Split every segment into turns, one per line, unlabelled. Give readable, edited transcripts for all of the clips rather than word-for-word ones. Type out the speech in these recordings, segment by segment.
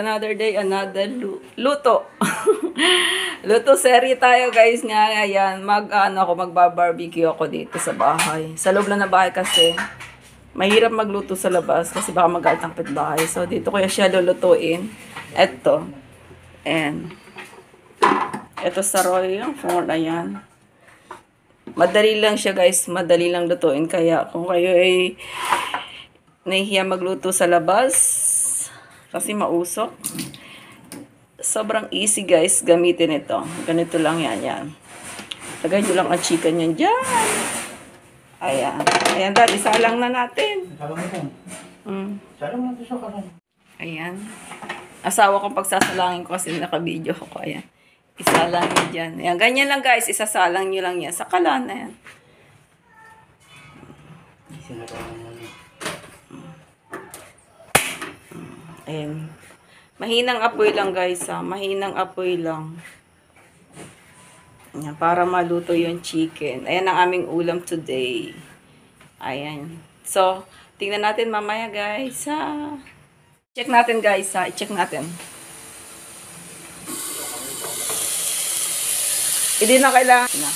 another day, another luto. Luto series tayo guys nga. Ayan, magba-barbecue ako dito sa bahay. Sa loob lang na bahay kasi mahirap magluto sa labas kasi baka magalit ang kapitbahay. So dito ko siya lulutuin. Eto. And ito sa Roy, yung phone, ayan. Madali lang siya guys, madali lang lutuin. Kaya kung kayo ay nahihiya magluto sa labas kasi mausok, sobrang easy guys gamitin ito. Ganito lang yan. Lagay nyo lang ang chicken yan dyan. Ayan. Ayan dad, isalang na natin.
Salang natin sa kanan.
Ayan. Asawa kong pagsasalangin ko kasi naka-video ko. Ayan. Isalang nyo dyan. Ayan. Ganyan lang guys, isasalang nyo lang yan. Sa kalan. Ayan. Ayan. Mahinang apoy lang guys ha. Mahinang apoy lang. Ayan, para maluto yung chicken. Ayan ang aming ulam today. Ayan. So, tingnan natin mamaya guys ha. Check natin guys ha. I-check natin. Hindi na kailangan na.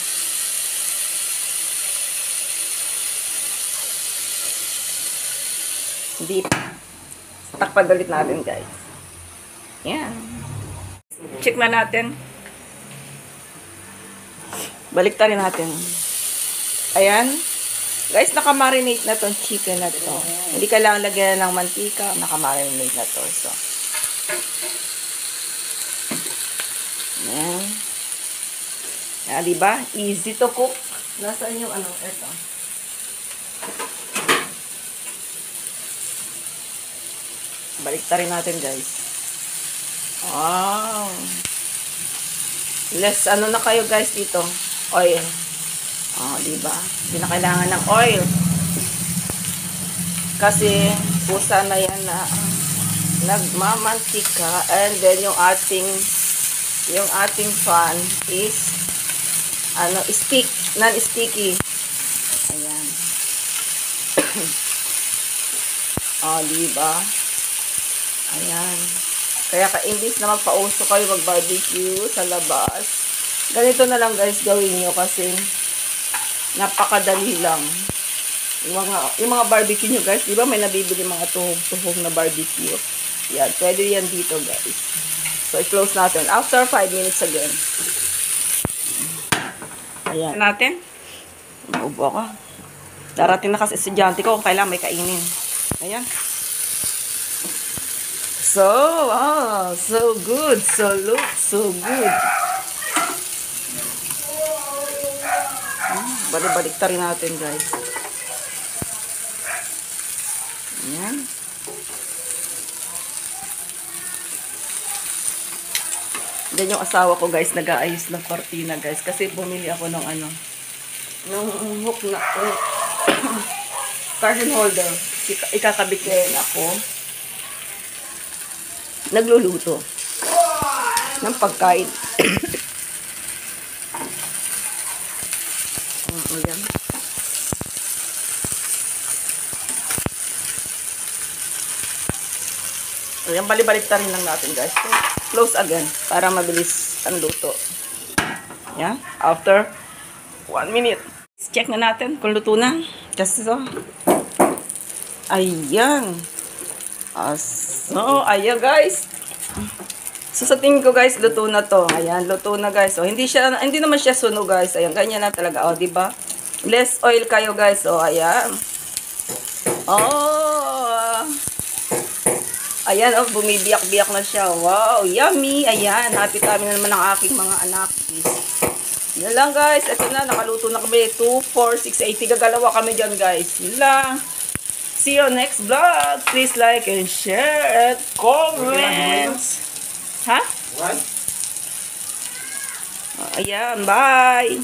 Hindi pa. Takpan ulit natin guys. Yan. Check na natin. Balik rin natin. Ayan. Guys, nakamarinate na tong chicken na to. Hindi kailangan lagyan ng mantika. Nakamarinate na to. So. Ayan. Ayan, diba? Easy to cook. Nasaan yung ano? Ito. Baliktarin natin guys. Wow. Less ano na kayo guys dito. Oil. Oh, diba? Hindi na kailangan ng oil. Kasi pusa na yan na nagmamantika, and then yung ating pan is non-sticky. Ayan. Oh, diba? Ayan. Kaya imbis na magpauso kayo mag-barbecue sa labas, ganito na lang guys gawin nyo kasi napakadali lang. Yung mga barbecue nyo guys, di ba may nabibili mga tuhog-tuhog na barbecue? Yan, pwede yan dito guys. So, i-close natin. After 5 minutes again. Ayan. Natin. Maubo ako. Darating na kasi estudyante ko kung kailangan may kainin. Ayan. So, so good. So look, so good. Balik-balik rin natin, guys. Ayan. Then yung asawa ko, guys, nag-aayos ng kortina, guys. Kasi bumili ako ng ng hook na curtain holder. Ikakabit ko yan ako. Nagluluto ng pagkain. Ayan. Ayan, balik-balik rin lang natin guys. So, close again para mabilis ang luto. Ayan. After 1 minute. Check na natin kung luto na. Kasi so. Ayan. So, ayan guys. So, sa tingin ko guys, luto na to. Ayan, luto na guys. So, hindi naman siya sunog guys. Ayan, ganyan na talaga. O, diba? Less oil kayo guys. O, ayan. Oh. Ayan, oh, bumibiyak-biyak na siya. Wow, yummy. Ayan, happy kami na naman ng aking mga anak. Yan lang guys. Ito na, nakaluto na kami. 2, 4, 6, 8. Gagalawa kami dyan guys. Yan lang. See you next vlog. Please like and share and comments. Ha?
Right?
Ayan, bye.